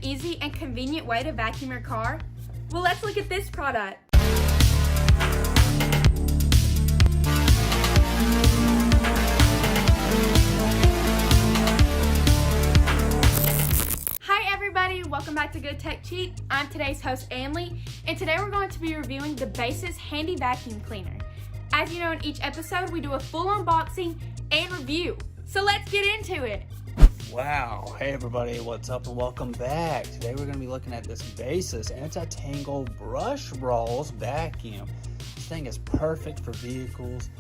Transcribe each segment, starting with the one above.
easy and convenient way to vacuum your car? Well, let's look at this product. Hi everybody, welcome back to Good Tech Cheap. I'm today's host, Anley, and today we're going to be reviewing the Baseus Handy Vacuum Cleaner. As you know, in each episode, we do a full unboxing and review. So let's get into it. Wow, hey everybody, what's up and welcome back. Today we're going to be looking at this Baseus Anti-Tangle Brush Rolls Vacuum. This thing is perfect for vehicles,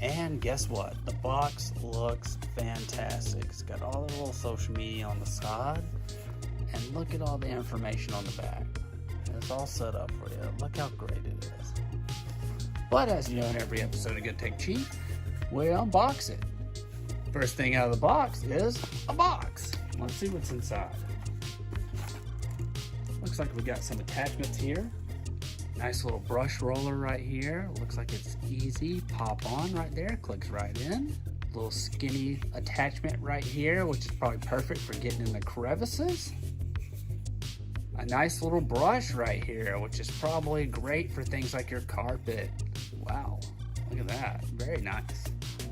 and guess what? The box looks fantastic. It's got all the little social media on the side, and look at all the information on the back. It's all set up for you. Look how great it is. But as you know, in every episode of Good Tech Cheap, we unbox it. First thing out of the box is a box. Let's see what's inside. Looks like we got some attachments here. Nice little brush roller right here. Looks like it's easy. Pop on right there. Clicks right in. Little skinny attachment right here, which is probably perfect for getting in the crevices. A nice little brush right here, which is probably great for things like your carpet. Wow, look at that. Very nice.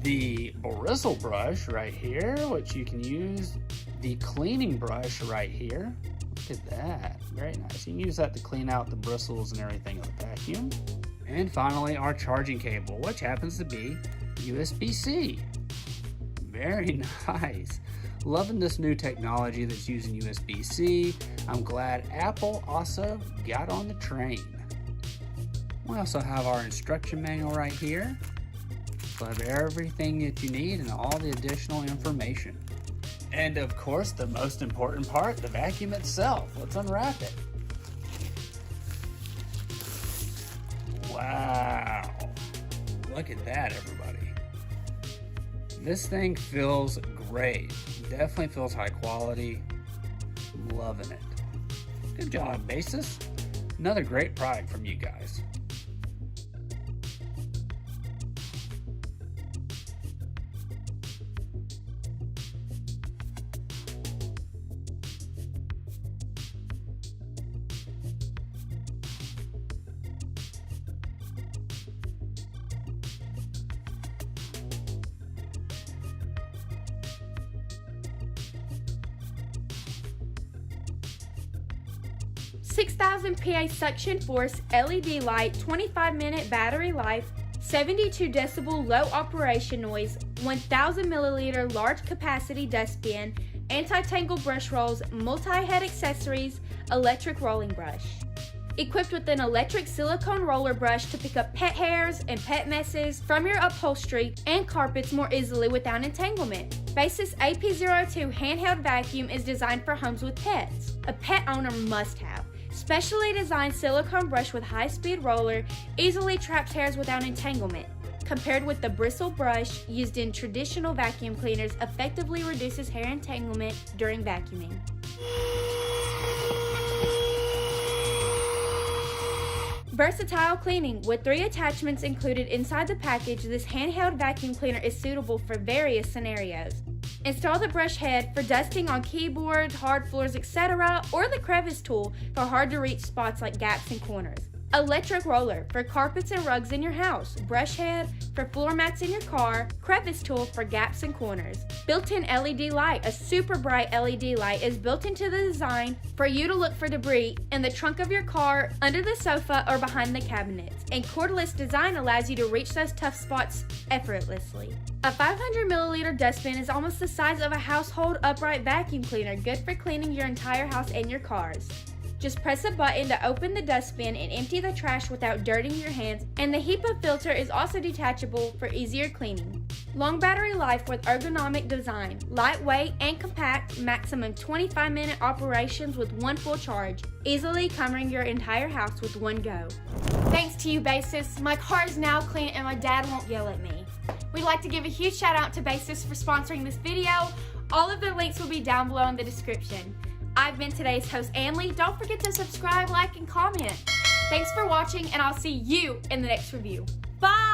The bristle brush right here, which you can use. The cleaning brush right here. Look at that. Very nice. You can use that to clean out the bristles and everything of the vacuum. And finally, our charging cable, which happens to be USB-C. Very nice. Loving this new technology that's using USB-C. I'm glad Apple also got on the train. We also have our instruction manual right here. So have everything that you need and all the additional information. And of course, the most important part, the vacuum itself. Let's unwrap it. Wow. Look at that, everybody. This thing feels great. Definitely feels high quality. I'm loving it. Good job, Baseus. Another great product from you guys. $6,000 PA suction force LED light, 25-minute battery life, 72 decibel low operation noise, 1,000 milliliter large capacity dustbin, anti-tangle brush rolls, multi-head accessories, electric rolling brush. Equipped with an electric silicone roller brush to pick up pet hairs and pet messes from your upholstery and carpets more easily without entanglement. Baseus AP02 handheld vacuum is designed for homes with pets. A pet owner must have. Specially designed silicone brush with high-speed roller easily traps hairs without entanglement. Compared with the bristle brush used in traditional vacuum cleaners, effectively reduces hair entanglement during vacuuming. Versatile cleaning. With 3 attachments included inside the package, this handheld vacuum cleaner is suitable for various scenarios. Install the brush head for dusting on keyboards, hard floors, etc., or the crevice tool for hard-to-reach spots like gaps and corners. Electric roller for carpets and rugs in your house. Brush head for floor mats in your car. Crevice tool for gaps and corners. Built-in LED light. A super bright LED light is built into the design for you to look for debris in the trunk of your car, under the sofa, or behind the cabinets. And cordless design allows you to reach those tough spots effortlessly. A 500 milliliter dustbin is almost the size of a household upright vacuum cleaner, good for cleaning your entire house and your cars. Just press a button to open the dustbin and empty the trash without dirtying your hands, and the HEPA filter is also detachable for easier cleaning. Long battery life with ergonomic design, lightweight and compact, maximum 25-minute operations with one full charge, easily covering your entire house with one go. Thanks to you, Baseus. My car is now clean and my dad won't yell at me. We'd like to give a huge shout out to Baseus for sponsoring this video. All of their links will be down below in the description. I've been today's host, Anley. Don't forget to subscribe, like, and comment. Thanks for watching, and I'll see you in the next review. Bye!